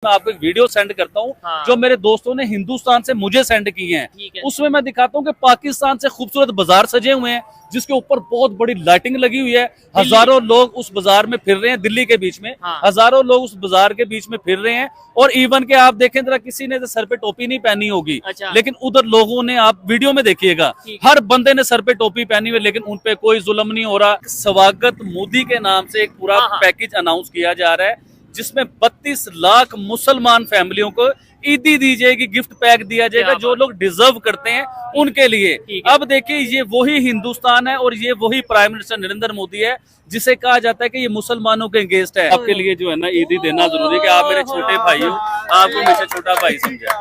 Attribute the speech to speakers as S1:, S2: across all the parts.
S1: मैं आपको एक वीडियो सेंड करता हूँ।
S2: हाँ।
S1: जो मेरे दोस्तों ने हिंदुस्तान से मुझे सेंड किए हैं, उसमें मैं दिखाता हूँ कि पाकिस्तान से खूबसूरत बाजार सजे हुए हैं जिसके ऊपर बहुत बड़ी लाइटिंग लगी हुई है। हजारों लोग उस बाजार में फिर रहे हैं, दिल्ली के बीच में।
S2: हाँ।
S1: हजारों लोग उस बाजार के बीच में फिर रहे हैं और इवन के आप देखें जरा, किसी ने तो सर पे टोपी नहीं पहनी होगी।
S2: अच्छा।
S1: लेकिन उधर लोगों ने, आप वीडियो में देखिएगा, हर बंदे ने सर पे टोपी पहनी हुई, लेकिन उन पे कोई जुल्म नहीं हो रहा। स्वागत मोदी के नाम से एक पूरा पैकेज अनाउंस किया जा रहा है जिसमें 32 लाख मुसलमान फैमिलियों को ईदी दी जाएगी, गिफ्ट पैक दिया जाएगा जो लोग डिजर्व करते हैं उनके लिए। अब देखिए, ये वही हिंदुस्तान है और ये वही प्राइम मिनिस्टर नरेंद्र मोदी है जिसे कहा जाता है कि ये मुसलमानों के अगेंस्ट है। आपके लिए जो है ना ईदी देना जरूरी है कि आप मेरे छोटे भाई हो, आपको हमेशा छोटा भाई समझा।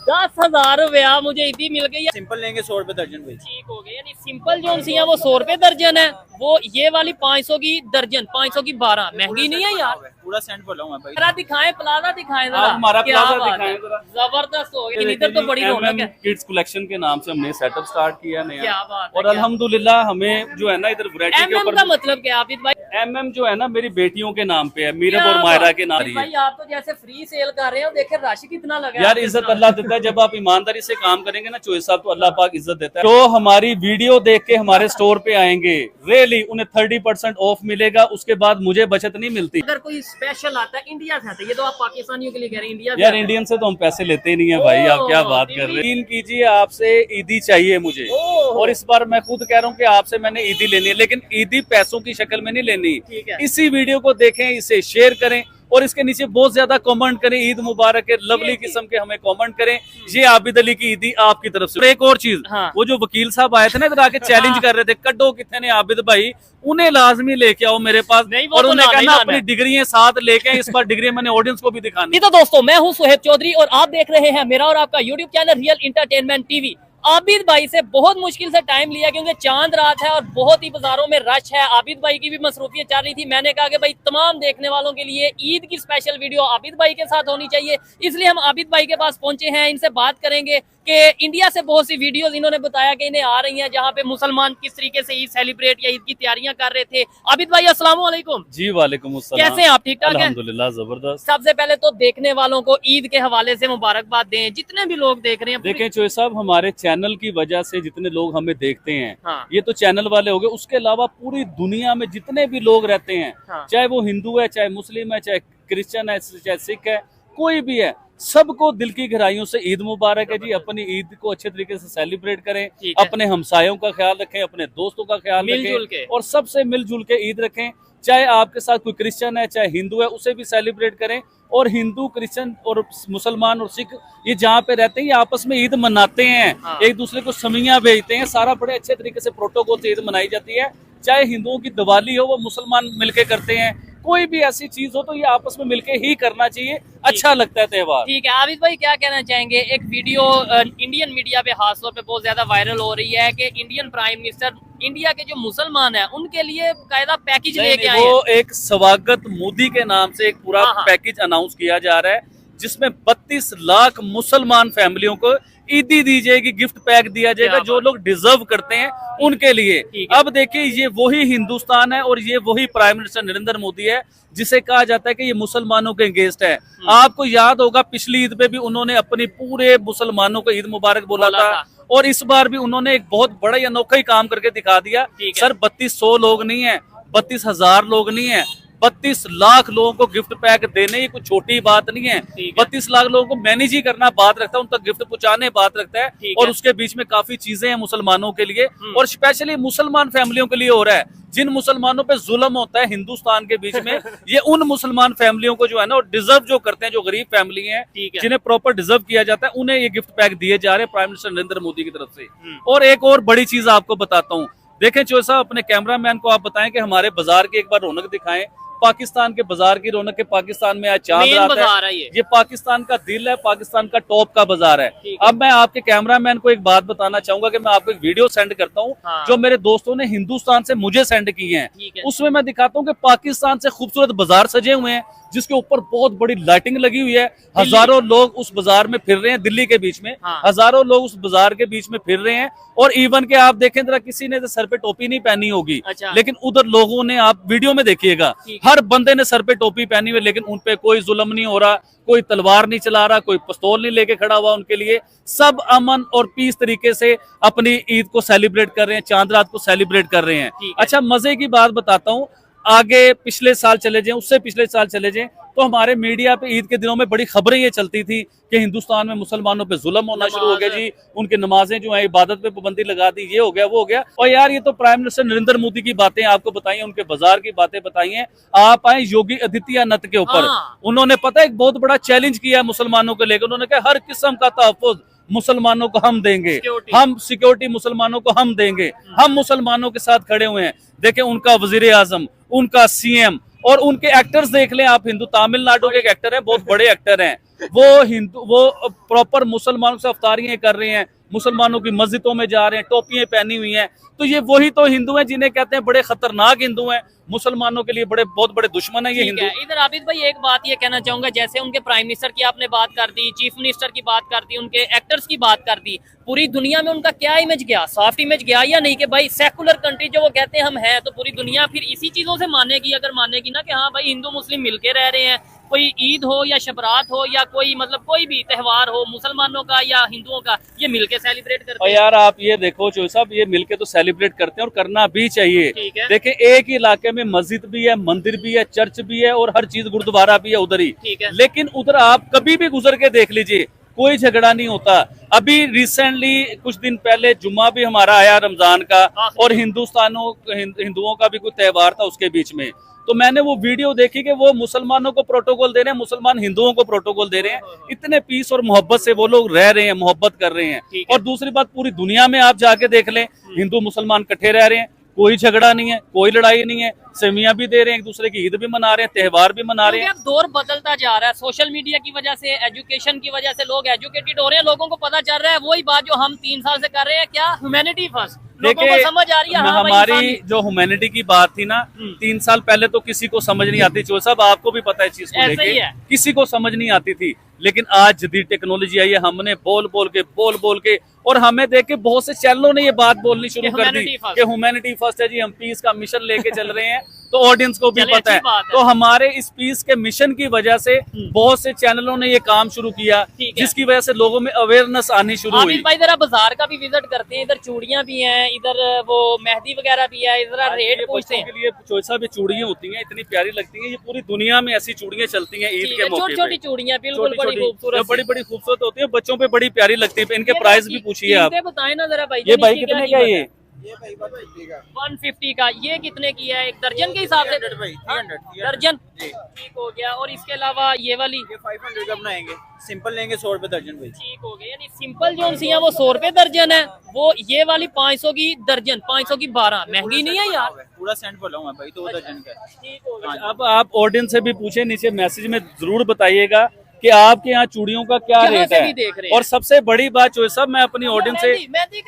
S2: 10,000 रुपया मुझे ईदी मिल गई है।
S3: सिंपल लेंगे 100 रुपए दर्जन भाई।
S2: ठीक हो गया, यानी सिंपल जो सी है वो 100 रुपए दर्जन है, वो ये वाली 500 की दर्जन, 500 की 12। महंगी नहीं है यार,
S3: पूरा सेंड बोला हूँ भाई।
S2: जरा दिखाएं, प्लाजा दिखाएं जरा।
S1: हमारा
S2: क्या
S1: प्लाजा
S2: बात
S1: दिखाएं
S2: है,
S1: जरा।
S2: जबरदस्त हो गया। इधर तो बड़ी रौनक है।
S1: किड्स कलेक्शन के नाम से हमने सेटअप स्टार्ट किया नया।
S2: क्या बात है,
S1: और अल्हम्दुलिल्लाह हमें जो है ना इधर वैरायटी के ऊपर
S2: का मतलब क्या आबिद भाई?
S1: MM जो है ना मेरी बेटियों के नाम पे है, मीरब और मायरा के नाम
S2: भाई आप तो जैसे फ्री सेल कर रहे हो, देखे रश कितना लगा
S1: यार। इज्जत अल्लाह देता है, जब आप ईमानदारी से काम करेंगे ना चोइस साहब, तो अल्लाह पाक इज्जत देता है। जो हमारी वीडियो देख के हमारे स्टोर पे आएंगे, रियली उन्हें 30% ऑफ मिलेगा, उसके बाद मुझे बचत नहीं मिलती।
S2: अगर कोई स्पेशल आता है इंडिया से आता है, ये तो आप पाकिस्तानियों के लिए कह रहे हैं, इंडिया
S1: यार इंडियन से तो हम पैसे लेते ही नहीं है भाई, आप क्या बात कर रहे हैं। यकीन कीजिए, आपसे ईदी चाहिए मुझे, और इस बार मैं खुद कह रहा हूँ कि आपसे मैंने ईदी लेनी है, लेकिन ईदी पैसों की शक्ल में नहीं लेनी। इसी वीडियो को देखें, इसे शेयर करें और इसके नीचे बहुत ज्यादा कमेंट करें, ईद मुबारक है, लवली किस्म के हमें कमेंट करें। ये आबिद अली की ईदी आपकी तरफ से। एक और चीज, वो जो वकील साहब आए थे ना इधर आके चैलेंज कर रहे थे, कड्डो कितने ने आबिद भाई, उन्हें लाजमी लेके आओ मेरे पास। और उन्हें कहना अपनी डिग्रियां साथ लेके, इस बार डिग्री मैंने ऑडियंस को भी दिखानी।
S2: तो दोस्तों, मैं हूं सुहेब चौधरी और आप देख रहे हैं मेरा और आपका YouTube channel real entertainment TV. Abid भाई से बहुत मुश्किल से टाइम लिया क्योंकि चांद रात है और बहुत ही बाजारों में रश है। आबिद भाई की भी मसरूफियत चल रही थी। मैंने कहा कि भाई तमाम देखने वालों के लिए ईद की स्पेशल वीडियो आबिद भाई के साथ होनी चाहिए, इसलिए हम आबिद भाई के पास पहुंचे हैं। इनसे बात करेंगे कि इंडिया से बहुत सी वीडियोस इन्होंने बताया कि इन्हें आ रही हैं जहां पे मुसलमान किस तरीके से ईद सेलिब्रेट या ईद की तैयारियां कर रहे थे। आबिद भाई अस्सलाम वालेकुम।
S1: जी वालेकुम अस्सलाम।
S2: कैसे हैं आप? ठीक ठाक हैं?
S1: अल्हम्दुलिल्लाह जबरदस्त।
S2: सबसे पहले तो देखने वालों को ईद के हवाले से मुबारकबाद दें, जितने भी लोग देख रहे हैं।
S1: देखें चोइस साहब, हमारे चैनल की वजह से जितने लोग हमें देखते हैं, ये तो चैनल वाले हो गए, उसके अलावा पूरी दुनिया में जितने भी लोग रहते हैं, चाहे वो हिंदू है, चाहे मुस्लिम है, चाहे क्रिश्चियन है, चाहे सिख है, कोई भी है, सबको दिल की गहराइयों से ईद मुबारक है जी। अपनी ईद को अच्छे तरीके से सेलिब्रेट करें, अपने हमसायों का ख्याल रखें, अपने दोस्तों का ख्याल रखें और सबसे मिलजुल के ईद रखें। चाहे आपके साथ कोई क्रिश्चियन है, चाहे हिंदू है, उसे भी सेलिब्रेट करें। और हिंदू, क्रिश्चियन और मुसलमान और सिख ये जहाँ पे रहते हैं, ये आपस में ईद मनाते हैं, एक दूसरे को समियां भेजते हैं, सारा बड़े अच्छे तरीके से प्रोटोकॉल से ईद मनाई जाती है। चाहे हिंदुओं की दिवाली हो, वो मुसलमान मिलके करते हैं, कोई भी ऐसी चीज हो तो ये आपस में मिलके ही करना चाहिए, अच्छा लगता है त्योहार। ठीक है,
S2: आबिद भाई क्या कहना चाहेंगे? एक वीडियो इंडियन मीडिया पे खास तौर पे बहुत ज्यादा वायरल हो रही है कि इंडियन प्राइम मिनिस्टर इंडिया के जो मुसलमान हैं उनके लिए कायदा पैकेज लेके आए हैं।
S1: वो एक स्वागत मोदी के नाम से एक पूरा पैकेज अनाउंस किया जा रहा है जिसमें 32 लाख मुसलमान फैमिलियों को ईदी दी जाएगी, गिफ्ट पैक दिया जाएगा जो लोग डिजर्व करते हैं उनके लिए। अब देखिए, ये वही हिंदुस्तान है और ये वही प्राइम मिनिस्टर नरेंद्र मोदी है जिसे कहा जाता है कि ये मुसलमानों के अगेंस्ट है। आपको याद होगा पिछली ईद पे भी उन्होंने अपनी पूरे मुसलमानों को ईद मुबारक बोला था और इस बार भी उन्होंने एक बहुत बड़ा ही अनोखा ही काम करके दिखा दिया। सर 3200 लोग नहीं है, 32,000 लोग नहीं है, 32 लाख लोगों को गिफ्ट पैक देने, ये कोई छोटी बात नहीं है। 32 लाख लोगों को मैनेज ही करना बात रखता है, उन तक गिफ्ट पहुंचाने बात रखता है। और उसके बीच में काफी चीजें हैं मुसलमानों के लिए और स्पेशली मुसलमान फैमिलियों के लिए हो रहा है। जिन मुसलमानों पे जुल्म होता है हिंदुस्तान के बीच में, ये उन मुसलमान फैमिलियों को जो है ना डिजर्व जो करते हैं, जो गरीब फैमिली है, जिन्हें प्रॉपर डिजर्व किया जाता है, उन्हें ये गिफ्ट पैक दिए जा रहे हैं प्राइम मिनिस्टर नरेंद्र मोदी की तरफ से। और एक और बड़ी चीज आपको बताता हूँ, देखें चोर साहब, अपने कैमरामैन को आप बताएं कि हमारे बाजार की एक बार रौनक दिखाएं। पाकिस्तान के बाजार की रौनक के, पाकिस्तान में आज चांद रात है, ये पाकिस्तान का दिल है, पाकिस्तान का टॉप का बाजार है। अब मैं आपके कैमरामैन को एक बात बताना चाहूंगा कि मैं आपको एक वीडियो सेंड करता हूँ जो मेरे दोस्तों ने हिंदुस्तान से मुझे सेंड किए हैं, उसमें मैं दिखाता हूँ कि पाकिस्तान से खूबसूरत बाजार सजे हुए हैं जिसके ऊपर बहुत बड़ी लाइटिंग लगी हुई है। हजारों लोग उस बाजार में फिर रहे हैं, दिल्ली के बीच में हजारों लोग उस बाजार के बीच में फिर रहे हैं। और इवन के आप देखें जरा, किसी ने तो सर पे टोपी नहीं पहनी होगी, लेकिन उधर लोगों ने, आप वीडियो में देखिएगा, हर बंदे ने सर पे टोपी पहनी हुई, लेकिन उनपे कोई जुल्म नहीं हो रहा, कोई तलवार नहीं चला रहा, कोई पिस्तौल नहीं लेके खड़ा हुआ उनके लिए। सब अमन और पीस तरीके से अपनी ईद को सेलिब्रेट कर रहे हैं, चांद रात को सेलिब्रेट कर रहे हैं। अच्छा, मजे की बात बताता हूँ, आगे पिछले साल चले जाएं, उससे पिछले साल चले जाएं, तो हमारे मीडिया पे ईद के दिनों में बड़ी खबरें ये चलती थी कि हिंदुस्तान में मुसलमानों पे जुल्म होना शुरू हो गया जी, उनके नमाजें जो है इबादत पे पाबंदी लगा दी, ये हो गया वो हो गया। और यार, ये तो प्राइम मिनिस्टर नरेंद्र मोदी की बातें आपको बताई, उनके बाजार की बातें बताई हैं। आप आए योगी आदित्यनाथ के ऊपर, उन्होंने पता है एक बहुत बड़ा चैलेंज किया मुसलमानों को लेकर। उन्होंने कहा हर किस्म का तहफ्फुज़ मुसलमानों को हम देंगे, हम सिक्योरिटी मुसलमानों को हम देंगे, हम मुसलमानों के साथ खड़े हुए हैं। देखें, उनका वजीर आजम, उनका सीएम और उनके एक्टर्स देख लें आप, हिंदू, तमिलनाडु के एक एक्टर हैं, बहुत बड़े एक्टर हैं, वो प्रॉपर मुसलमानों से अफ्तारियां कर रहे हैं, मुसलमानों की मस्जिदों में जा रहे हैं, टोपियां पहनी हुई हैं। तो ये वही तो हिंदू हैं जिन्हें कहते हैं बड़े खतरनाक हिंदू हैं, मुसलमानों के लिए बहुत बड़े दुश्मन है ये हिंदू।
S2: इधर आबिद भाई एक बात ये कहना चाहूंगा, जैसे उनके प्राइम मिनिस्टर की आपने बात कर दी, चीफ मिनिस्टर की बात कर दी, उनके एक्टर्स की बात कर दी, पूरी दुनिया में उनका क्या इमेज गया, सॉफ्ट इमेज गया या नहीं, कि भाई सेकुलर कंट्री जो वो कहते हैं हम हैं, तो पूरी दुनिया फिर इसी चीजों से मानेगी, अगर मानेगी ना कि हाँ भाई हिंदू मुस्लिम मिलके रह रहे हैं, कोई ईद हो या शबरात हो या कोई मतलब कोई भी त्योहार हो मुसलमानों का या हिंदुओं का, ये मिलके सेलिब्रेट करते हैं।
S1: यार आप ये देखो जो साहब, ये मिलके तो सेलिब्रेट करते हैं और करना भी चाहिए। देखें, एक ही इलाके में मस्जिद भी है, मंदिर भी है, चर्च भी है और हर चीज, गुरुद्वारा भी है उधर ही, लेकिन उधर आप कभी भी गुजर के देख लीजिए, कोई झगड़ा नहीं होता। अभी रिसेंटली कुछ दिन पहले जुम्मा भी हमारा आया रमजान का, और हिंदुओं का भी कोई त्योहार था उसके बीच में, तो मैंने वो वीडियो देखी कि वो मुसलमानों को प्रोटोकॉल दे रहे हैं, मुसलमान हिंदुओं को प्रोटोकॉल दे रहे हैं। इतने पीस और मोहब्बत से वो लोग रह रहे हैं, मोहब्बत कर रहे हैं। और दूसरी बात, पूरी दुनिया में आप जाके देख लें, हिंदू मुसलमान इकट्ठे रह रहे हैं, कोई झगड़ा नहीं है, कोई लड़ाई नहीं है, सेमियां भी दे रहे हैं, एक दूसरे की ईद भी मना रहे हैं, त्योहार भी मना रहे हैं।
S2: अब दौर बदलता जा रहा है, सोशल मीडिया की वजह से, एजुकेशन की वजह से लोग एजुकेटेड हो रहे हैं, लोगों को पता चल रहा है वही बात जो हम 3 साल से कर रहे हैं, क्या ह्यूमैनिटी फर्स्ट, लोगों को समझ आ रही है। हाँ,
S1: हमारी जो ह्यूमैनिटी की बात थी ना, 3 साल पहले तो किसी को समझ नहीं आती, जो सब आपको भी पता है चीज को लेके, किसी को समझ नहीं आती थी। लेकिन आज जदीद टेक्नोलॉजी आई है, हमने बोल बोल के और हमें देख के बहुत से चैनलों ने ये बात बोलनी शुरू कर दी कि ह्यूमैनिटी फर्स्ट है जी, हम पीस का मिशन लेके चल रहे हैं। तो ऑडियंस को भी पता है, तो हमारे इस पीस के मिशन की वजह से बहुत से चैनलों ने ये काम शुरू किया, जिसकी वजह से लोगों में अवेयरनेस आनी शुरू हुई।
S2: भाई जरा बाजार का भी विजिट करते हैं, इधर चूड़ियां भी हैं, इधर वो मेहंदी वगैरह भी है, इधर रेट पूछते हैं।
S1: के लिए चोइसा भी चूड़ियां होती हैं, इतनी प्यारी लगती हैं, ये पूरी दुनिया में ऐसी चूड़ियां चलती हैं ईद के मौके पे,
S2: छोटी चूड़ियां बिल्कुल बड़ी
S1: खूबसूरत होती है, बच्चों पे बड़ी प्यारी लगती है। इनके प्राइस भी पूछिए आप,
S2: बताए ना जरा भाई,
S1: ये भाई कितने का ये?
S2: 150 का। ये कितने की है? एक दर्जन के हिसाब से दर्जन, ठीक हो गया। और इसके अलावा ये वाली
S3: 500 का बनाएंगे, सिंपल लेंगे 100 रुपए दर्जन भाई,
S2: ठीक हो गया। यानी सिंपल जो सी है वो 100 रुपए दर्जन है, वो ये वाली 500 की दर्जन, 500 की 12, महंगी नहीं है यार,
S3: पूरा सेंट बोला हूँ भाई, तो दर्जन का।
S2: ठीक हो गया।
S1: अब आप ऑडियंस से भी पूछे, नीचे मैसेज में जरूर बताइएगा कि आपके यहाँ चूड़ियों का क्या रेट है। और सबसे बड़ी बात जो है सब, मैं अपनी ऑडियंस से,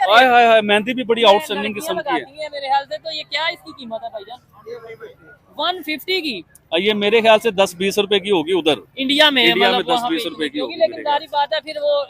S1: हाय मेहंदी भी बड़ी आउटस्टैंडिंग किस्म की है
S2: मेरे ख्याल से। तो ये क्या इसकी कीमत है भाईजान? 150 की।
S1: ये मेरे ख्याल से 10-20 रुपए की होगी उधर
S2: इंडिया में
S1: 10-20 रुपए की होगी।
S2: लेकिन सारी बात है फिर वो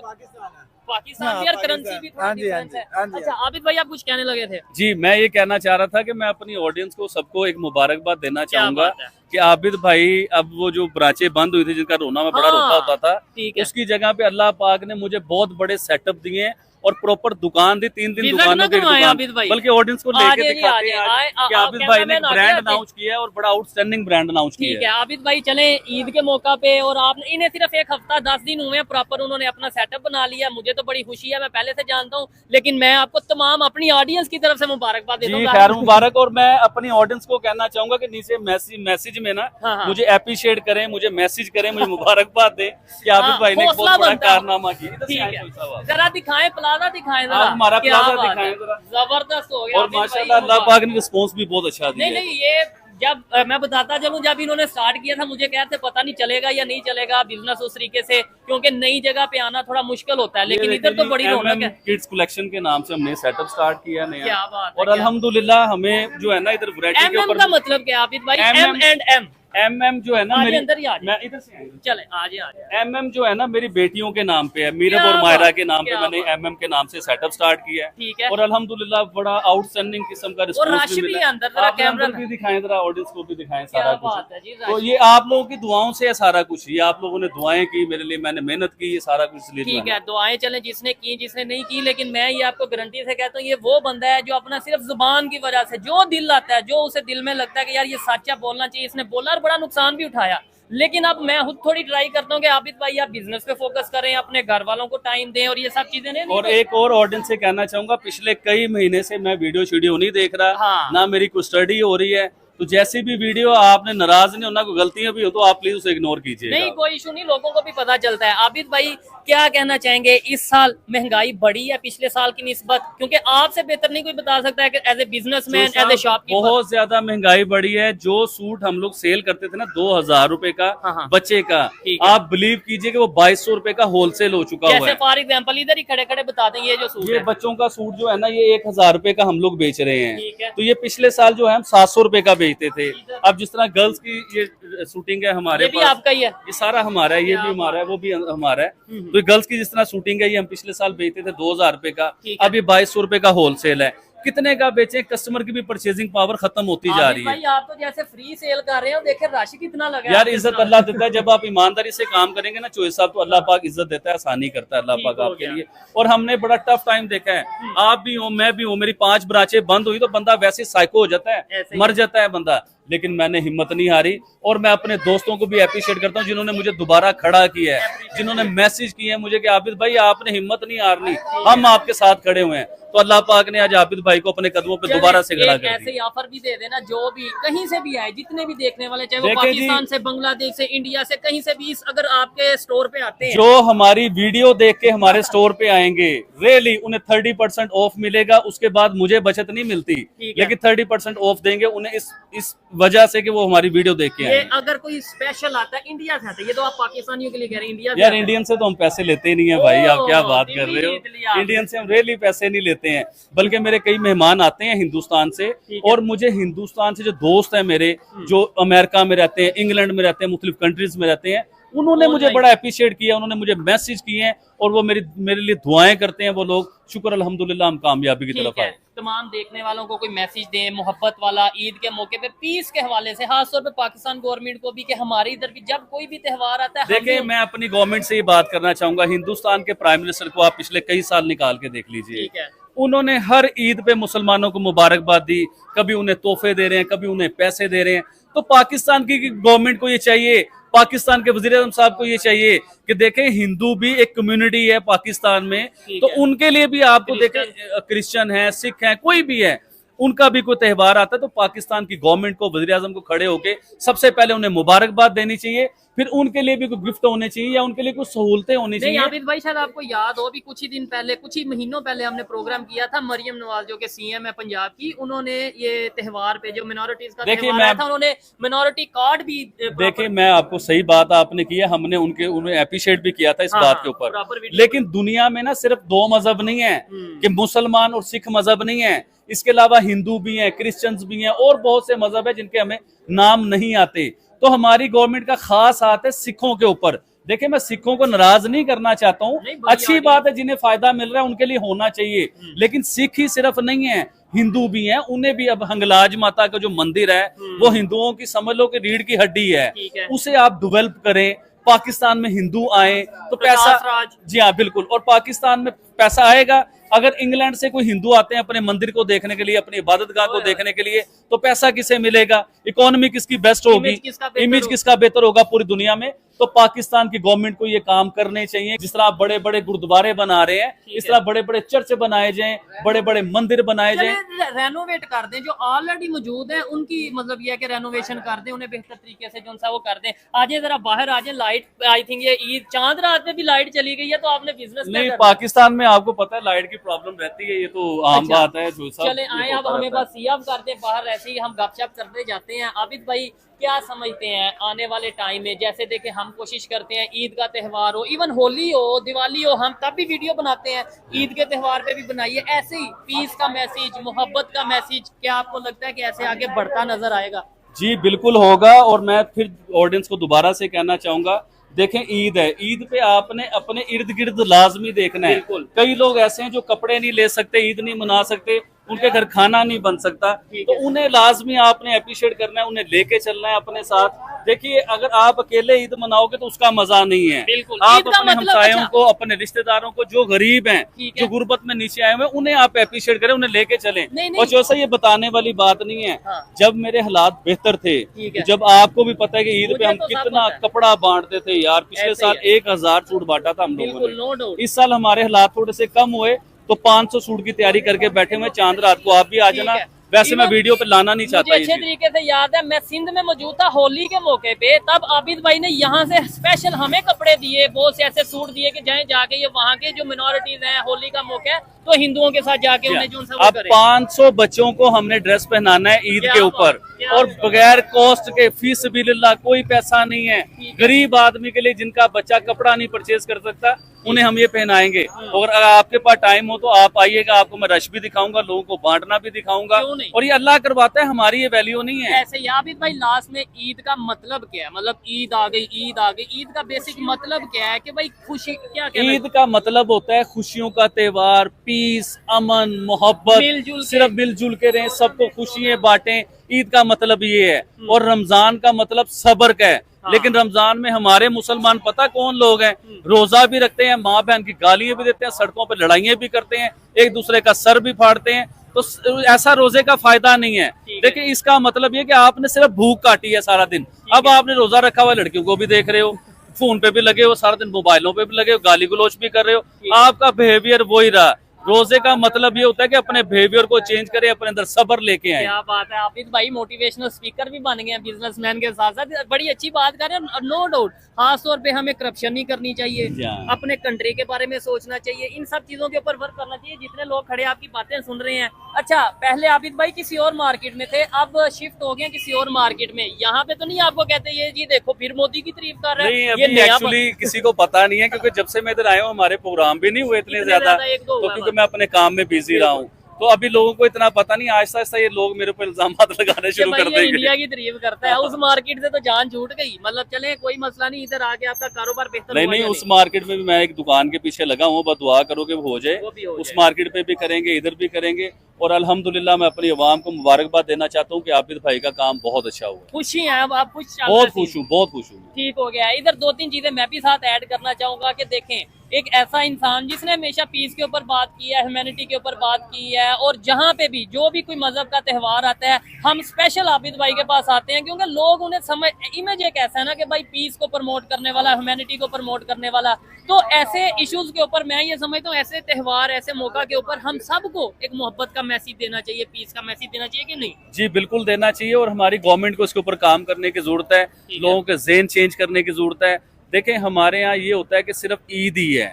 S2: पाकिस्तान यार, करेंसी भी थोड़ा डिफरेंस है। अच्छा आबिद भाई, आप कुछ कहने लगे थे?
S1: जी, मैं ये कहना चाह रहा था कि मैं अपनी ऑडियंस को सबको एक मुबारकबाद देना चाहूंगा कि आबिद भाई, अब वो जो ब्रांचें बंद हुई थी, जिनका रोना में बड़ा रोता होता था, उसकी जगह पे अल्लाह पाक ने मुझे बहुत बड़े सेटअप दिए हैं और प्रॉपर दुकान दी, 3 दिन दुकानों की दुकान, बल्कि ऑडियंस को लेके दिखाते हैं कि आबिद भाई ने ब्रांड अनाउंस किया है और बड़ा आउटस्टैंडिंग ब्रांड अनाउंस किया है।
S2: ठीक है आबिद भाई, चले ईद के मौका पे, और आपने इन्हें सिर्फ 1 हफ्ता 10 दिन हुए हैं प्रॉपर, उन्होंने अपना सेटअप बना लिया, मुझे तो बड़ी खुशी है, मैं पहले से जानता हूँ, लेकिन मैं आपको तमाम अपनी ऑडियंस की तरफ से मुबारकबाद देता हूँ।
S1: खैर मुबारक। और मैं अपनी ऑडियंस को कहना चाहूंगा कि नीचे मैसेज में ना मुझे अप्रिशिएट करें, मुझे मैसेज करें, मुझे मुबारकबाद दें कि आबिद भाई ने बहुत बड़ा कारनामा किया।
S2: जरा दिखाएं, प्लाजा दिखाएं जरा,
S1: हमारा प्लाजा दिखाएं जरा,
S2: जबरदस्त हो गया।
S1: और माशाल्लाह अल्लाह पाक ने रिस्पांस भी बहुत अच्छा दिया।
S2: नहीं, ये जब मैं बताता चलूं, जब इन्होंने स्टार्ट किया था, मुझे कहते पता नहीं चलेगा या नहीं चलेगा बिजनेस उस तरीके से, क्योंकि नई जगह पे आना थोड़ा मुश्किल होता है, लेकिन इधर तो बड़ी रौनक है।
S1: किड्स कलेक्शन के नाम से हमने सेटअप स्टार्ट किया नया,
S2: क्या बात है।
S1: और अल्हम्दुलिल्लाह हमें जो है ना इधर वैरायटी के ऊपर,
S2: का मतलब क्या आबिद भाई? M&M
S1: MM जो है ना
S2: आगे
S1: मेरी,
S2: अंदर ही आ जाए।
S1: मैं इधर से आया हूं।
S2: चले आज आ जाए।
S1: MM जो है ना मेरी बेटियों के नाम पे है, मीरब
S2: क्या
S1: और मायरा
S2: बात,
S1: के नाम पे
S2: क्या
S1: मैंने
S2: बात।
S1: MM के नाम से सेटअप स्टार्ट किया है।
S2: ठीक है।
S1: और अल्हम्दुलिल्लाह बड़ा आउटस्टैंडिंग किस्म का
S2: और
S1: रिस्पांस
S2: रश भी
S1: मिला
S2: है अंदर, जरा
S1: आप
S2: कैमरा
S1: अंदर भी दिखाएं, जरा ऑडियंस को भी दिखाएं
S2: क्या
S1: सारा
S2: बात
S1: कुछ।
S2: है जी,
S1: तो
S2: रश।
S1: ये आप लोगों की दुआओं से है सारा कुछ, ये आप लोगों ने दुआएं की मेरे लिए, मैंने मेहनत की, ये सारा कुछ इसलिए जो
S2: ठीक
S1: है
S2: है, दुआएं चले जिसने की जिसने नहीं की, लेकिन मैं ये आपको गारंटी से कहता हूँ ये वो बंदा है जो अपना सिर्फ जुबान की वजह से जो दिल आता है, जो उसे दिल में लगता है कि यार ये सच्चा बोलना चाहिए, इसने बोला और बड़ा नुकसान भी उठाया। लेकिन अब मैं खुद थोड़ी ट्राई करता हूँ कि आबिद भाई आप बिजनेस पे फोकस करें, अपने घर वालों को टाइम दें और ये सब चीजें नहीं।
S1: और एक और ऑडियंस से कहना चाहूंगा, पिछले कई महीने से मैं वीडियो नहीं देख रहा,
S2: हाँ।
S1: ना मेरी कोई स्टडी हो रही है, तो जैसी भी वीडियो आपने नाराज नहीं होना, कोई गलतियां भी हो तो आप प्लीज उसे इग्नोर कीजिएगा।
S2: नहीं कोई इशू नहीं, लोगों को भी पता चलता है। आबिद भाई क्या कहना चाहेंगे, इस साल महंगाई बढ़ी है पिछले साल की निस्बत? क्योंकि आपसे बेहतर नहीं कोई बता सकता है कि as a businessman, as a shopkeeper.
S1: बहुत ज्यादा महंगाई बढ़ी है। जो सूट हम लोग सेल करते थे ना 2000 रुपए का
S2: हाँ।
S1: बच्चे का,
S2: ठीक है।
S1: आप बिलीव कीजिए कि वो 2200 रुपए का होलसेल हो चुका हुआ
S2: जैसे
S1: है।
S2: फॉर एग्जाम्पल इधर ही खड़े खड़े बता दें, ये जो सूट
S1: ये
S2: है
S1: बच्चों का सूट जो है ना, ये 1000 रुपए का हम लोग बेच रहे
S2: ठीक है।
S1: हैं। तो ये पिछले साल जो है हम 700 रुपए का बेचते थे। अब जिस तरह गर्ल्स की ये शूटिंग है हमारे
S2: ये भी
S1: पास,
S2: आपका ही है।
S1: ये सारा हमारा है, ये भी हमारा है, वो भी हमारा है। तो ये गर्ल्स की जिस तरह शूटिंग है, ये हम पिछले साल बेचते थे 2000 रुपए का,
S2: ठीक है।
S1: अब ये 2200 रुपए का होलसेल है। कितने का बेचे, कस्टमर की भी परचेजिंग पावर खत्म होती जा
S2: आबिद
S1: रही
S2: भाई
S1: है।
S2: आप तो जैसे फ्री सेल कर रहे हो, देखे राशि कितना लगा है
S1: यार
S2: आपके
S1: इज्जत
S2: साथ।
S1: अल्लाह देता है, जब आप ईमानदारी से काम करेंगे ना चोइस साहब, तो अल्लाह पाक इज्जत देता है, आसानी करता है अल्लाह
S2: ठीक
S1: पाक
S2: हो
S1: आपके
S2: गया।
S1: लिए। और हमने बड़ा टफ टाइम देखा है, आप भी हो मैं भी हूँ, मेरी 5 ब्रांचें बंद हुई तो बंदा वैसे साइको हो जाता
S2: ऐसे
S1: है,
S2: ही।
S1: मर जाता है बंदा। लेकिन मैंने हिम्मत नहीं हारी, और मैं अपने दोस्तों को भी अप्रिशिएट करता हूँ जिन्होंने मुझे दोबारा खड़ा किया है, जिन्होंने मैसेज किए हैं मुझे कि आबिद भाई आपने हिम्मत नहीं हारनी, हम आपके साथ खड़े हुए हैं। तो अल्लाह पाक ने आज आबिद भाई को अपने कदमों पे दोबारा से खड़ा कर
S2: ऐसे ही
S1: दिया।
S2: ऑफर भी दे देना, जो भी कहीं से भी आए, जितने भी देखने वाले, चाहे वो
S1: देखें जी,
S2: पाकिस्तान से, बांग्लादेश से, इंडिया से, कहीं से भी अगर आपके स्टोर पे आते हैं,
S1: जो हमारी वीडियो देख के हमारे स्टोर पे आएंगे, रियली उन्हें 30% ऑफ मिलेगा। उसके बाद मुझे बचत नहीं मिलती,
S2: ठीक है।
S1: लेकिन 30% ऑफ देंगे उन्हें इस वजह से कि वो हमारी वीडियो देख के
S2: ये
S1: आए।
S2: अगर कोई स्पेशल आता है इंडिया से आता है, ये तो आप पाकिस्तानियों के लिए कह रहे हैं, इंडिया से
S1: यार
S2: आता है।
S1: इंडियन से तो हम पैसे लेते ही नहीं है भाई, आप क्या बात कर रहे
S2: इसलिए आप-
S1: हो। इंडियन से हम रियली पैसे नहीं लेते हैं, बल्कि मेरे कई मेहमान आते हैं हिंदुस्तान से,
S2: ठीक है।
S1: और मुझे हिंदुस्तान से जो दोस्त हैं मेरे, जो अमेरिका में रहते हैं, इंग्लैंड में रहते हैं, मुख्तलिफ कंट्रीज में रहते हैं, उन्होंने मुझे बड़ा अप्रिशिएट किया, उन्होंने मुझे मैसेज किए हैं, और वो मेरे लिए दुआएं करते हैं वो लोग। शुक्र अल्हम्दुलिल्लाह हम कामयाबी की तरफ
S2: ठीक है।
S1: आए।
S2: तमाम देखने वालों को कोई मैसेज दें मोहब्बत वाला, ईद के मौके पे पीस के हवाले से, खास तौर पे पाकिस्तान गवर्नमेंट को भी, कि हमारे इधर भी जब कोई भी त्योहार आता है, हम
S1: देखिए
S2: भी-
S1: मैं अपनी गवर्नमेंट से ये बात करना चाहूंगा, हिंदुस्तान के प्राइम मिनिस्टर को आप पिछले कई साल निकाल के देख लीजिए,
S2: ठीक है।
S1: उन्होंने हर ईद पे मुसलमानों को मुबारकबाद दी, कभी उन्हें तोहफे दे रहे हैं, कभी उन्हें पैसे दे रहे हैं। तो पाकिस्तान की गवर्नमेंट को ये चाहिए, पाकिस्तान के वजीर आज़म साहब को ये चाहिए कि देखें हिंदू भी एक कम्युनिटी है पाकिस्तान में,
S2: ठीक
S1: तो
S2: है।
S1: उनके लिए भी आपको देखें, क्रिश्चियन है, सिख है, कोई भी है, उनका भी कोई त्यौहार आता है तो पाकिस्तान की गवर्नमेंट को, वजीर आज़म को खड़े होके सबसे पहले उन्हें मुबारकबाद देनी चाहिए, फिर उनके लिए भी कोई गिफ्ट होने चाहिए या उनके लिए कुछ सहूलतें होनी
S2: नहीं
S1: चाहिए।
S2: आबिद भाई, शायद आपको याद हो, भी कुछ ही दिन पहले, कुछ ही महीनों पहले हमने प्रोग्राम किया था, मरियम नवाज जो कि सीएम है पंजाब की, उन्होंने ये त्योहार पे जो मिनोरिटीज का
S1: देखिए,
S2: त्योहार आया था, उन्होंने मिनोरिटी कार्ड भी
S1: देखिए मैं आपको सही बात आपने की है, हमने उन्हें अप्रिशिएट भी किया था इस
S2: हाँ,
S1: बात के
S2: हाँ,
S1: ऊपर।
S2: Proper video.
S1: लेकिन दुनिया में ना सिर्फ 2 मजहब नहीं है, कि मुसलमान और सिख मजहब नहीं है, इसके अलावा हिंदू भी हैं, क्रिश्चियंस भी हैं, और बहुत से मजहब है जिनके हमें नाम नहीं आते। तो हमारी गवर्नमेंट का खास हाथ है सिखों के ऊपर। देखिए मैं सिखों को नाराज नहीं करना चाहता हूँ,
S2: नहीं, बढ़िया
S1: अच्छी
S2: है।
S1: बात है, जिन्हें फायदा मिल रहा है उनके लिए होना चाहिए, लेकिन सिख ही सिर्फ नहीं है, हिंदू भी हैं, उन्हें भी। अब हंगलाज माता का जो मंदिर है वो हिंदुओं की समझ लो कि रीढ़ की हड्डी है,
S2: ठीक है।
S1: उसे आप डेवलप करें, पाकिस्तान में हिंदू आए तो पैसा,
S2: प्रकाश राज।
S1: जी हाँ बिल्कुल, और पाकिस्तान में पैसा आएगा। अगर इंग्लैंड से कोई हिंदू आते हैं अपने मंदिर को देखने के लिए, अपनी इबादतगाह को देखने के लिए, तो पैसा किसे मिलेगा, इकोनॉमी किसकी बेस्ट होगी, इमेज किसका बेहतर होगा पूरी दुनिया में। तो पाकिस्तान की गवर्नमेंट को ये काम करने चाहिए। जिस तरह आप बड़े बड़े गुरुद्वारे बना रहे हैं, इस तरह बड़े बड़े चर्च बनाए जाएं, बड़े बड़े मंदिर बनाए जाएं।
S2: रेनोवेट कर दें, जो ऑलरेडी मौजूद है उनकी, मतलब ये है कि रेनोवेशन कर दें, उन्हें बेहतर तरीके से जो सा वो कर दें। आज जरा बाहर आ जाए, लाइट आई थिंक ये ईद चांद रात में भी लाइट चली गई है, तो आपने बिजनेस
S1: नहीं, पाकिस्तान में आपको पता है लाइट की प्रॉब्लम रहती है, ये तो आम
S2: अच्छा।
S1: बात है। जो सब
S2: चले आए, अब हमें बस सीएम करते, बाहर ऐसे ही हम गपशप करते जाते हैं। आबिद भाई क्या समझते हैं आने वाले टाइम में, जैसे देखे हम कोशिश करते हैं ईद का त्यौहार हो, इवन होली हो, दिवाली हो, हम तब भी वीडियो बनाते हैं, ईद के त्यौहार पे भी बनाइए, ऐसे ही पीस का मैसेज, मोहब्बत का मैसेज, क्या आपको लगता है कि ऐसे आगे बढ़ता नजर आएगा?
S1: जी बिल्कुल होगा। और मैं फिर ऑडियंस को दोबारा से कहना चाहूंगा, देखें ईद है, ईद पे आपने अपने इर्द गिर्द लाजमी देखना है। कई लोग ऐसे हैं जो कपड़े नहीं ले सकते, ईद नहीं मना सकते, उनके घर खाना नहीं बन सकता, तो उन्हें लाजमी आपने अप्रिशिएट करना है, उन्हें लेके चलना है अपने साथ। देखिए अगर आप अकेले ईद मनाओगे तो उसका मजा नहीं है। आप अपने हमसायों को, अपने रिश्तेदारों को, जो गरीब हैं, जो गुर्बत में नीचे आए हुए, उन्हें आप अप्रिशिएट करें, उन्हें लेके चलें। और जैसा ये बताने वाली बात नहीं है, जब मेरे हालात बेहतर थे, जब आपको भी पता है कि ईद पे हम कितना कपड़ा बांटते थे यार, पिछले साल 1000 सूट बांटा था हम लोगों ने। इस साल हमारे हालात थोड़े से कम हुए तो 500 सूट की तैयारी करके बैठे हुए। चांद रात को आप भी आ जाना, वैसे मैं वीडियो पे लाना नहीं चाहता।
S2: मुझे अच्छे तरीके से याद है, मैं सिंध में मौजूद था होली के मौके पे, तब आबिद भाई ने यहाँ से स्पेशल हमें कपड़े दिए, बहुत से ऐसे सूट दिए कि जाए जाके ये वहाँ के जो मिनोरिटीज हैं, होली का मौका है तो हिंदुओं के साथ जाके उन्हें जो
S1: अब 500 बच्चों को हमने ड्रेस पहनाना है ईद के ऊपर, और बगैर कॉस्ट के, फी सबिलिल्लाह, कोई पैसा नहीं है। गरीब आदमी के लिए जिनका बच्चा कपड़ा नहीं परचेज कर सकता, उन्हें हम ये पहनाएंगे। और अगर आपके पास टाइम हो तो आप आइएगा, आपको मैं रश भी दिखाऊंगा, लोगों को बांटना भी दिखाऊंगा। और ये अल्लाह करवाता है, हमारी ये वैल्यू नहीं है।
S2: ऐसे आबिद भाई लास्ट में ईद का मतलब क्या है? मतलब ईद आ गई, ईद आ गई, ईद का बेसिक मतलब क्या है कि भाई खुशी क्या कहना?
S1: ईद का मतलब होता है खुशियों का त्योहार, पीस, अमन, मोहब्बत, सिर्फ मिलजुल के रहें, सबको खुशियां बांटें। ईद का मतलब ये है। और रमजान का मतलब सब्र का है। लेकिन रमजान में हमारे मुसलमान पता कौन लोग हैं, रोजा भी रखते हैं, माँ बहन की गालियां भी देते हैं, सड़कों पर लड़ाइयां भी करते हैं, एक दूसरे का सर भी फाड़ते हैं। तो ऐसा रोजे का फायदा नहीं है। देखिए इसका मतलब ये कि आपने सिर्फ भूख काटी है सारा दिन। अब आपने रोजा रखा हुआ, लड़कियों को भी देख रहे हो, फोन पे भी लगे हो, सारा दिन मोबाइलों पे भी लगे हो, गाली गलोच भी कर रहे हो, आपका बिहेवियर वही रहा। रोजे का मतलब ये होता है कि अपने बिहेवियर को चेंज करें, अपने अंदर सब्र लेके आए।
S2: क्या बात है, आबिद भाई मोटिवेशनल स्पीकर भी बन गए हैं बिजनेसमैन के साथ साथ। बड़ी अच्छी बात कर रहे हैं। नो डाउट, खास तौर पे हमें करप्शन नहीं करनी चाहिए, अपने कंट्री के बारे में सोचना चाहिए, इन सब चीजों के ऊपर वर्क करना चाहिए। जितने लोग खड़े आपकी बातें सुन रहे हैं, अच्छा पहले आबिद भाई किसी और मार्केट में थे, अब शिफ्ट हो गए किसी और मार्केट में, यहाँ पे तो नहीं आपको कहते ये जी देखो फिर मोदी की तारीफ कर रहे हैं?
S1: नहीं, एक्चुअली किसी को पता नहीं है, क्योंकि जब से मैं इधर आया हूँ हमारे प्रोग्राम भी नहीं हुए इतने ज्यादा, तो क्योंकि मैं अपने काम में बिजी रहा हूँ, तो अभी लोगों को इतना पता नहीं। आहिस्ता आहिस्ता ये लोग मेरे ऊपर इल्जाम लगाने शुरू कर देंगे।
S2: इंडिया की तारीफ करता है, उस मार्केट से तो जान छूट गई। मतलब चले कोई मसला नहीं, इधर आके आपका कारोबार बेहतर
S1: नहीं, उस मार्केट में भी मैं एक दुकान के पीछे लगा हूँ, बस दुआ करो कि हो जाए। उस मार्केट पे भी करेंगे, इधर भी करेंगे। और अल्हम्दुलिल्लाह मैं अपनी अवाम को मुबारकबाद देना चाहता हूँ कि आबिद भाई का काम बहुत अच्छा हुआ।
S2: खुशी है अब आप खुश?
S1: बहुत खुश हूँ, बहुत खुश हूँ।
S2: ठीक हो गया। इधर 2-3 चीजें मैं भी साथ ऐड करना चाहूंगा कि देखें, एक ऐसा इंसान जिसने हमेशा पीस के ऊपर बात की है, ह्यूमैनिटी के ऊपर बात की है, और जहाँ पे भी जो भी कोई मजहब का त्यौहार आता है हम स्पेशल आबिद भाई के पास आते हैं, क्योंकि लोग उन्हें समझ, इमेज एक ऐसा है ना कि भाई पीस को प्रमोट करने वाला, ह्यूमैनिटी को प्रमोट करने वाला। तो ऐसे इश्यूज के ऊपर मैं ये समझता हूँ, ऐसे त्यौहार, ऐसे मौका के ऊपर हम सबको एक मोहब्बत का मैसेज देना चाहिए, पीस का मैसेज देना चाहिए कि नहीं? जी
S1: बिल्कुल देना चाहिए। और हमारी गवर्नमेंट को इसके ऊपर काम करने की जरूरत है, लोगों के ज़हन चेंज करने की जरूरत है। देखें हमारे यहाँ ये होता है कि सिर्फ ईद ही है,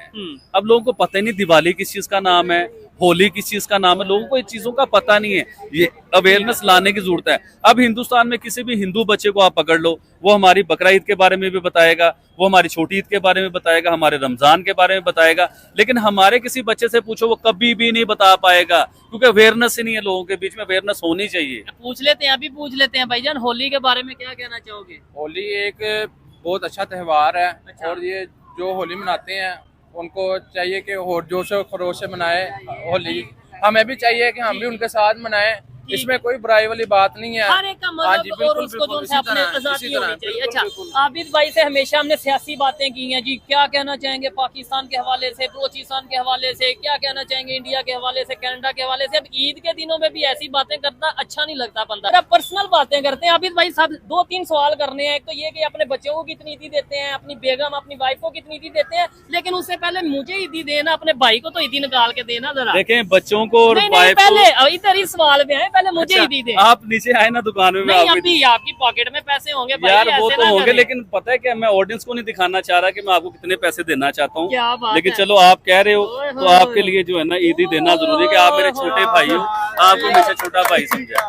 S1: अब लोगों को पता ही नहीं दिवाली किस चीज का नाम है, होली किस चीज का नाम है, लोगों को इन चीजों का पता नहीं है। ये अवेयरनेस लाने की जरूरत है। अब हिंदुस्तान में किसी भी हिंदू बच्चे को आप पकड़ लो, वो हमारी बकरा ईद के बारे में भी बताएगा, वो हमारी छोटी ईद के बारे में बताएगा, हमारे रमजान के बारे में बताएगा। लेकिन हमारे किसी बच्चे से पूछो, वो कभी भी नहीं बता पाएगा, क्योंकि अवेयरनेस ही नहीं है। लोगों के बीच में अवेयरनेस होनी चाहिए।
S2: पूछ लेते हैं, अभी पूछ लेते हैं भाईजान, होली के बारे में क्या कहना चाहोगे?
S4: होली एक बहुत अच्छा त्यौहार है। और ये जो होली मनाते हैं उनको चाहिए कि और जोश और खरोश से मनाए होली। हमें भी चाहिए कि हम भी उनके साथ मनाएं, इसमें कोई बुराई वाली बात नहीं है।
S2: हर एक का मतलब और उसको जो है अपने आजादी होनी चाहिए। अच्छा आबिद भाई से हमेशा हमने सियासी बातें की हैं जी, क्या कहना चाहेंगे पाकिस्तान के हवाले से, बलोचिस्तान के हवाले से, क्या कहना चाहेंगे इंडिया के हवाले से, कनाडा के हवाले से? अब ईद के दिनों में भी ऐसी बातें करना अच्छा नहीं लगता बंदा, पर्सनल बातें करते हैं। आबिद भाई साहब 2-3 सवाल करने हैं। एक तो ये कि अपने बच्चों को कितनी ईदी देते हैं, अपनी बेगम अपनी वाइफ को कितनी ईदी देते हैं, लेकिन उससे पहले मुझे ईदी देना, अपने भाई को तो ईदी निकाल के देना जरा।
S1: देखें बच्चों को और
S2: पहले इधर इस सवाल में है, पहले मुझे ईदी दे।
S1: आप नीचे आए ना दुकान में,
S2: नहीं अभी आपकी पॉकेट में पैसे होंगे
S1: यार, वो तो होंगे, लेकिन पता है क्या, मैं ऑडियंस को नहीं दिखाना चाह रहा कि मैं आपको कितने पैसे देना चाहता हूँ। लेकिन चलो आप कह रहे हो तो आपके लिए जो है ना ईदी देना जरूरी है कि आप मेरे छोटे भाई हो, आपको हमेशा छोटा भाई समझा।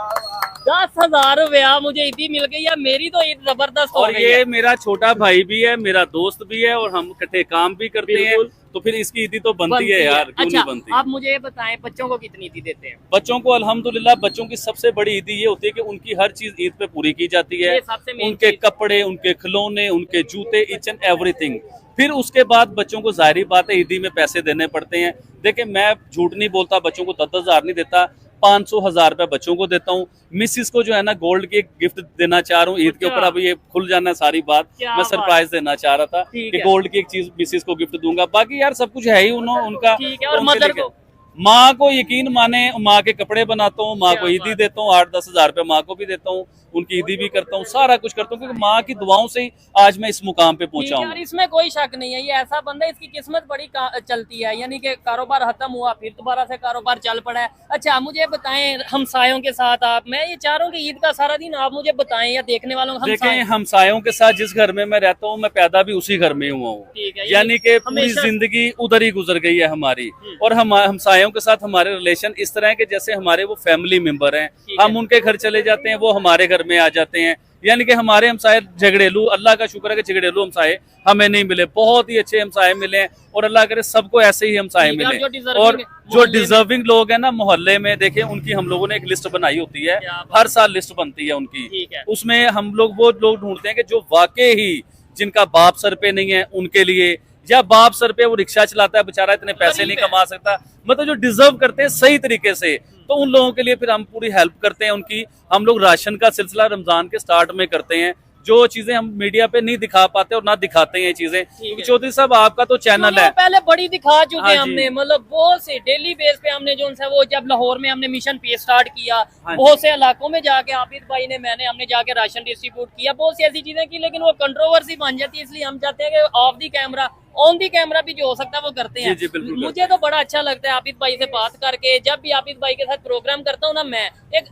S2: 10,000 रुपया मुझे ईदी मिल गई है, मेरी तो ईद जबरदस्त हो
S1: और
S2: गई
S1: ये
S2: है।
S1: मेरा छोटा भाई भी है, मेरा दोस्त भी है, और हम इकट्ठे काम भी करते हैं,
S2: बिल्कुल।
S1: तो फिर इसकी ईदी तो बनती है यार, क्यों
S2: अच्छा,
S1: नहीं बनती।
S2: आप मुझे ये बताएं बच्चों को कितनी ईदी देते हैं?
S1: बच्चों को अल्हम्दुलिल्लाह, बच्चों की सबसे बड़ी ईदी ये होती है कि उनकी हर चीज ईद पे पूरी की जाती है।
S2: ये सबसे मेन
S1: उनके
S2: चीज।
S1: कपड़े, उनके खिलौने, उनके जूते, ईच एंड एवरीथिंग। फिर उसके बाद बच्चों को जाहिर बात है ईदी में पैसे देने पड़ते हैं। देखिए, मैं झूठ नहीं बोलता, बच्चों को 10-10 हज़ार नहीं देता, 500-1000 रुपए बच्चों को देता हूँ। मिसिस को जो है ना गोल्ड की एक गिफ्ट देना चाह रहा हूँ ईद के ऊपर। अब ये खुल जाना है सारी बात,
S2: क्या
S1: मैं
S2: बात।
S1: सरप्राइज देना चाह रहा था
S2: ठीक
S1: कि
S2: है।
S1: गोल्ड की एक चीज मिसिस को गिफ्ट दूंगा। बाकी यार सब कुछ है ही उनका।
S2: ठीक है, और
S1: तो उनके
S2: मदर
S1: लिए-
S2: को?
S1: माँ को यकीन माने, माँ के कपड़े बनाता हूँ, माँ
S2: क्या
S1: को ईदी
S2: बात।
S1: देता हूँ, 8-10 हज़ार रुपए माँ को भी देता हूँ, उनकी ईदी भी करता हूँ, सारा कुछ करता हूँ, क्योंकि माँ की दुआओं से ही आज मैं इस मुकाम पे
S2: ठीक
S1: पहुंचा
S2: है,
S1: हूँ।
S2: और इसमें कोई शक नहीं है, ये ऐसा बंदा है, इसकी किस्मत बड़ी चलती है, यानी कि कारोबार खत्म हुआ फिर दोबारा से कारोबार चल पड़ा है। अच्छा, मुझे बताएं हमसायों के साथ आप, मैं ये चाह रहा हूँ कि ईद का सारा दिन आप मुझे बताएं या देखने वालों को
S1: देखें, हमसायों के साथ जिस घर में मैं रहता हूँ, मैं पैदा भी उसी घर में हुआ हूँ,
S2: ठीक है,
S1: यानी कि पूरी
S2: हमेशा-
S1: जिंदगी उधर ही गुजर गई है हमारी। और हम हमसायों के साथ हमारे रिलेशन इस तरह है कि जैसे हमारे वो फैमिली मेंबर हैं,
S2: ठीक है।
S1: हम उनके घर चले जाते हैं, वो हमारे घर में आ जाते हैं। यानी कि हमारे हमसाए झगड़ेलू, अल्लाह का शुक्र है कि झगड़ेलू हमसाए हमें नहीं मिले, बहुत ही अच्छे हमसाए मिले हैं, और अल्लाह करे सबको ऐसे ही हमसाए
S2: ठीक है,
S1: मिले।
S2: और जो deserving
S1: और जो
S2: मोहल्ले में-
S1: डिजर्विंग लोग हैं ना मोहल्ले में, देखिए उनकी हम लोगों ने एक लिस्ट बनाई होती है,
S2: क्या बात।
S1: हर साल लिस्ट बनती है उनकी।
S2: ठीक है।
S1: उसमें हम लोग वो लोग ढूंढते हैं कि जो वाकई ही जिनका बाप सर पे नहीं है उनके लिए, या बाप सर पे वो रिक्शा चलाता है बेचारा, इतने पैसे नहीं
S2: गरीब है।
S1: कमा सकता, मतलब जो डिजर्व करते हैं सही तरीके से, तो उन लोगों के लिए फिर हम पूरी हेल्प करते हैं उनकी। हम लोग राशन का सिलसिला रमजान के स्टार्ट में करते हैं, जो चीजें हम मीडिया पे नहीं दिखा पाते और ना दिखाते हैं ये चीजें, क्योंकि चौधरी साहब आपका तो चैनल है।
S2: पहले बड़ी दिखा चुके
S1: हाँ
S2: हैं
S1: जी।
S2: हमने, मतलब बहुत से डेली बेस पे हमने जो उनसे वो जब लाहौर में हमने मिशन पे स्टार्ट किया,
S1: हाँ
S2: बहुत से इलाकों में जाके आबिद भाई ने हमने जाके राशन डिस्ट्रीब्यूट किया, बहुत सी ऐसी चीजें की, लेकिन वो कंट्रोवर्सी बन जाती है, इसलिए हम चाहते हैं कि of the camera, on the camera भी जो हो सकता है वो करते हैं।
S1: जी, बिल्कुल
S2: मुझे तो बड़ा अच्छा लगता है आबिद भाई से बात करके, जब भी आबिद भाई के साथ प्रोग्राम करता हूँ ना, मैं एक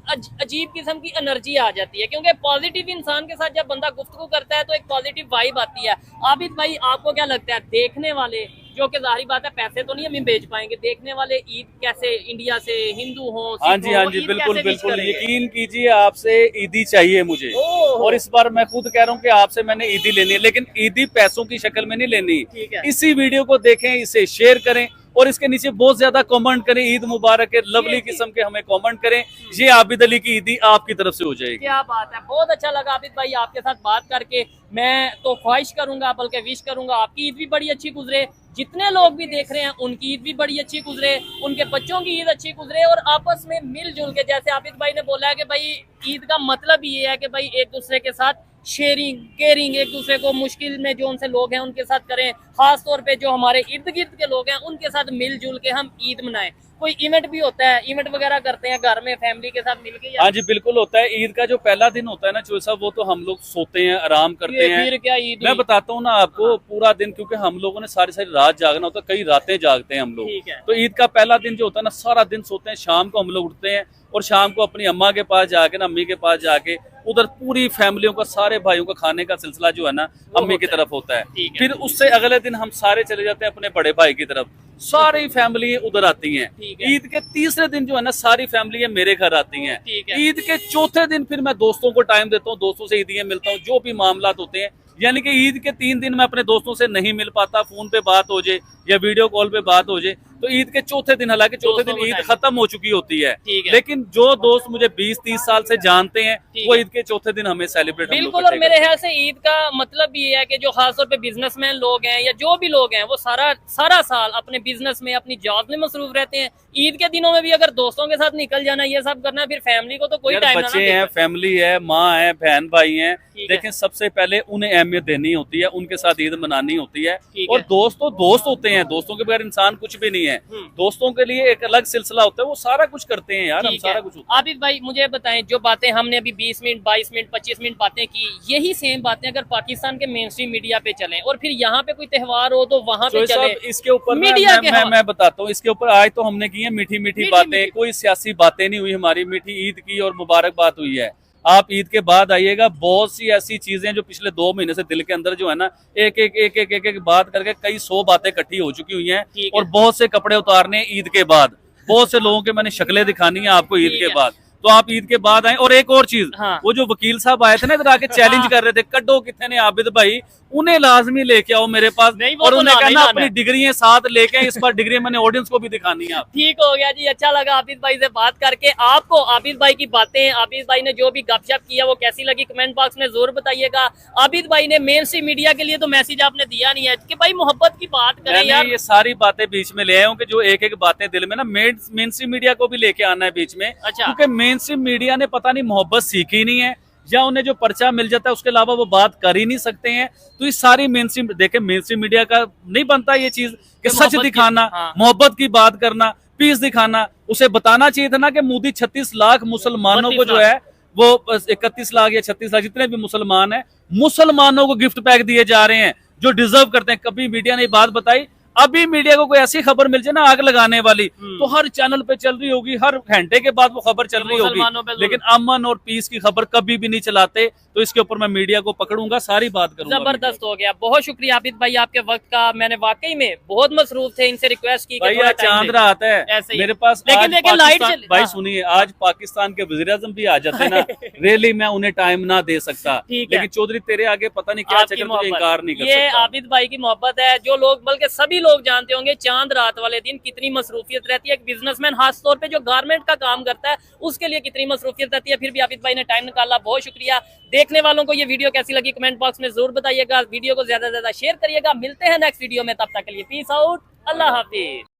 S2: अजीब किस्म की एनर्जी आ जाती है, क्योंकि पॉजिटिव इंसान के साथ जब बंदा गुफ्तगू करता है तो एक पॉजिटिव वाइब आती है। आबिद भाई, आपको क्या लगता है, देखने वाले, जो कि जाहिर बात है पैसे तो नहीं हम बेच पाएंगे, देखने वाले ईद कैसे, इंडिया से हिंदू हो,
S1: हाँ जी, हाँ जी, बिल्कुल बिल्कुल, यकीन कीजिए आपसे ईदी चाहिए मुझे, और इस बार मैं खुद कह रहा हूँ कि आपसे मैंने ईदी लेनी है, लेकिन ईदी पैसों की शक्ल में नहीं लेनी।
S2: ठीक है।
S1: इसी वीडियो को देखें, इसे शेयर करें, और इसके नीचे बहुत ज्यादा कमेंट करें, ईद मुबारक है, लवली किस्म के हमें कमेंट करें, ये आबिद अली की ईदी आपकी तरफ से हो जाएगी।
S2: क्या बात है, बहुत अच्छा लगा आबिद भाई आपके साथ बात करके। मैं तो ख्वाहिश करूंगा, बल्कि विश करूंगा आपकी ईद भी बड़ी अच्छी गुजरे, जितने लोग भी देख रहे हैं उनकी ईद भी बड़ी अच्छी गुजरे, उनके बच्चों की ईद अच्छी गुजरे, और आपस में मिलजुल के, जैसे आबिद भाई ने बोला है कि भाई ईद का मतलब ये है कि भाई एक दूसरे के साथ शेयरिंग, केयरिंग, एक दूसरे को मुश्किल में जो उनसे लोग हैं उनके साथ करें, खास तौर पे जो हमारे इर्द गिर्द के लोग हैं उनके साथ मिलजुल के हम ईद मनाएं। कोई इवेंट भी होता है, इवेंट वगैरह करते हैं घर में फैमिली के साथ मिलके?
S1: हाँ जी, बिल्कुल होता है। ईद का जो पहला दिन होता है ना चोई साहब, वो तो हम लोग सोते हैं, आराम करते हैं।
S2: फिर क्या ईद
S1: मैं बताता हूँ ना आपको, पूरा दिन, क्योंकि हम लोगों ने सारी सारी रात जागना होता है, कई रातें जागते हैं हम लोग।
S2: ठीक है।
S1: तो ईद का पहला दिन जो होता है ना, सारा दिन सोते हैं, शाम को हम लोग उठते हैं, और शाम को अपनी अम्मा के पास जाके ना, अम्मी के पास जाके, उधर पूरी फैमिलियों का, सारे भाइयों का खाने का सिलसिला जो है ना अम्मी की तरफ होता है।
S2: ठीक है।
S1: फिर उससे अगले दिन हम सारे चले जाते हैं अपने बड़े भाई की तरफ, सारी फैमिली उधर आती हैं।
S2: ठीक है।
S1: ईद के तीसरे दिन जो है ना, सारी फैमिली मेरे घर आती हैं।
S2: ठीक है।
S1: ईद के चौथे दिन फिर मैं दोस्तों को टाइम देता हूँ, दोस्तों से ईदियाँ मिलता हूँ, जो भी मामला होते हैं। यानी कि ईद के 3 दिन मैं अपने दोस्तों से नहीं मिल पाता, फोन पे बात हो जाए या वीडियो कॉल पे बात हो जाए, तो ईद के चौथे दिन, हालांकि चौथे दिन ईद खत्म हो चुकी होती है, लेकिन जो दोस्त मुझे 20-30 साल से जानते हैं, वो ईद के चौथे दिन हमें सेलिब्रेट
S2: बिल्कुल। और मेरे ख्याल से ईद का मतलब ये है कि जो खासतौर पे बिजनेसमैन लोग हैं या जो भी लोग हैं, वो सारा साल अपने बिजनेस में, अपनी जॉब में मसरूफ रहते हैं। ईद के दिनों में भी अगर दोस्तों के साथ निकल जाना, ये सब करना, फिर फैमिली को तो कोई टाइम
S1: बच्चे हैं, फैमिली है, माँ है, बहन भाई हैं, लेकिन सबसे पहले उन्हें अहमियत देनी होती है, उनके साथ ईद मनानी होती है। और दोस्त तो दोस्त होते हैं, दोस्तों के बगैर इंसान कुछ भी नहीं है। दोस्तों के लिए एक अलग सिलसिला होता है, वो सारा कुछ करते हैं यार, हम सारा कुछ।
S2: आबिद भाई, मुझे बताएं, जो बातें हमने अभी 20 मिनट, 22 मिनट, 25 मिनट बातें की, यही सेम बातें अगर पाकिस्तान के मेन स्ट्रीम मीडिया पे चलें, और फिर यहाँ पे कोई त्योहार हो तो वहाँ पे चले,
S1: इसके ऊपर
S2: मीडिया
S1: मैं बताता हूँ, इसके ऊपर आज तो हमने की है मीठी मीठी बातें, कोई सियासी बातें नहीं हुई हमारी, मीठी ईद की और मुबारक बात हुई है। आप ईद के बाद आइएगा, बहुत सी ऐसी चीजें जो पिछले 2 महीने से दिल के अंदर जो है ना, एक बात करके कई 100 बातें इकट्ठी हो चुकी हुई हैं, और बहुत से कपड़े उतारने ईद के बाद, बहुत से लोगों के मैंने शक्लें दिखानी है आपको ईद के बाद। तो आप ईद के बाद आए। और एक और चीज,
S2: हाँ।
S1: वो जो वकील साहब आए थे ना इधर आके चैलेंज कर रहे थे, कड्डो कितने ने आबिद भाई, उन्हें लाजमी लेके आओ मेरे पास।
S2: नहीं, वो
S1: और
S2: तो
S1: उन्हें
S2: लाना ही
S1: कहना
S2: लाना
S1: अपनी
S2: है।
S1: डिग्रियां साथ लेके आए। इस बार डिग्री मैंने ऑडियंस को भी दिखानी है। आप
S2: ठीक हो गया जी, अच्छा लगा आबिद भाई से बात करके। आपको आबिद भाई की बातें, आबिद भाई ने जो भी गपशप किया वो कैसी लगी कमेंट बॉक्स में जरूर बताइएगा। आबिद भाई ने मेन स्ट्रीम मीडिया के लिए तो मैसेज आपने दिया नहीं है कि भाई मोहब्बत की बात करें यार।
S1: मैंने ये सारी बातें बीच में ले आया हूँ कि जो एक एक बातें दिल में ना, मेन स्ट्रीम मीडिया को भी लेके आना है बीच में।
S2: अच्छा।
S1: क्योंकि मेन स्ट्रीम मीडिया ने पता नहीं मोहब्बत सीखी नहीं है, या उन्हें जो पर्चा मिल जाता है उसके अलावा वो बात कर ही नहीं सकते हैं। तो ये सारी मेन स्ट्रीम देखे, मेन स्ट्रीम मीडिया का नहीं बनता ये चीज कि सच
S2: मोहब्बत की-
S1: दिखाना,
S2: हाँ।
S1: मोहब्बत की बात करना, पीस दिखाना। उसे बताना चाहिए था ना कि मोदी 36 लाख मुसलमानों को
S2: 32
S1: जो है वो 31 लाख या 36 लाख जितने भी मुसलमान हैं, मुसलमानों को गिफ्ट पैक दिए जा रहे हैं जो डिजर्व करते हैं। कभी मीडिया ने बात बताई? अभी मीडिया को कोई ऐसी खबर मिल जाए ना आग लगाने वाली, तो हर चैनल पे चल रही होगी, हर घंटे के बाद वो खबर चल रही
S2: मुसलमानों पे
S1: होगी। लेकिन अमन और पीस की खबर कभी भी नहीं चलाते। तो इसके ऊपर मैं मीडिया को पकड़ूंगा, सारी बात करूंगा।
S2: जबरदस्त हो गया, बहुत शुक्रिया आबिद भाई आपके वक्त का। मैंने वाकई में बहुत मसरूफ थे, इनसे रिक्वेस्ट की कि
S1: भैया
S2: थोड़ा time
S1: चांद
S2: दें।
S1: रात है
S2: ऐसे ही।
S1: मेरे पास।
S2: लेकिन
S1: आज
S2: देखिए लाइट
S1: पाकिस्तान-
S2: चल-
S1: भाई
S2: हाँ।
S1: सुनिए, आज पाकिस्तान के वजीर आजम भी आ जाते ना, रियली मैं उन्हें टाइम ना दे सकता।
S2: ठीक है।
S1: लेकिन चौधरी तेरे आगे पता नहीं क्या
S2: आपकी
S1: चक्कर, तुझे
S2: मोहब्बत।
S1: इनकार नहीं कर
S2: ये
S1: सकता।
S2: आबिद भाई की मोहब्बत है, जो लोग बल्कि सभी लोग जानते होंगे चांद रात वाले दिन कितनी मसरूफियत रहती है। एक बिजनेसमैन खास तौर पे जो गारमेंट का काम करता है उसके लिए कितनी मसरूफियत रहती है। फिर भी आबिद भाई ने टाइम निकाला, बहुत शुक्रिया। देखने वालों को ये वीडियो कैसी लगी कमेंट बॉक्स में जरूर बताइएगा। वीडियो को ज्यादा से ज्यादा शेयर करिएगा। मिलते हैं नेक्स्ट वीडियो में, तब तक के लिए पीस आउट, अल्लाह हाफिज।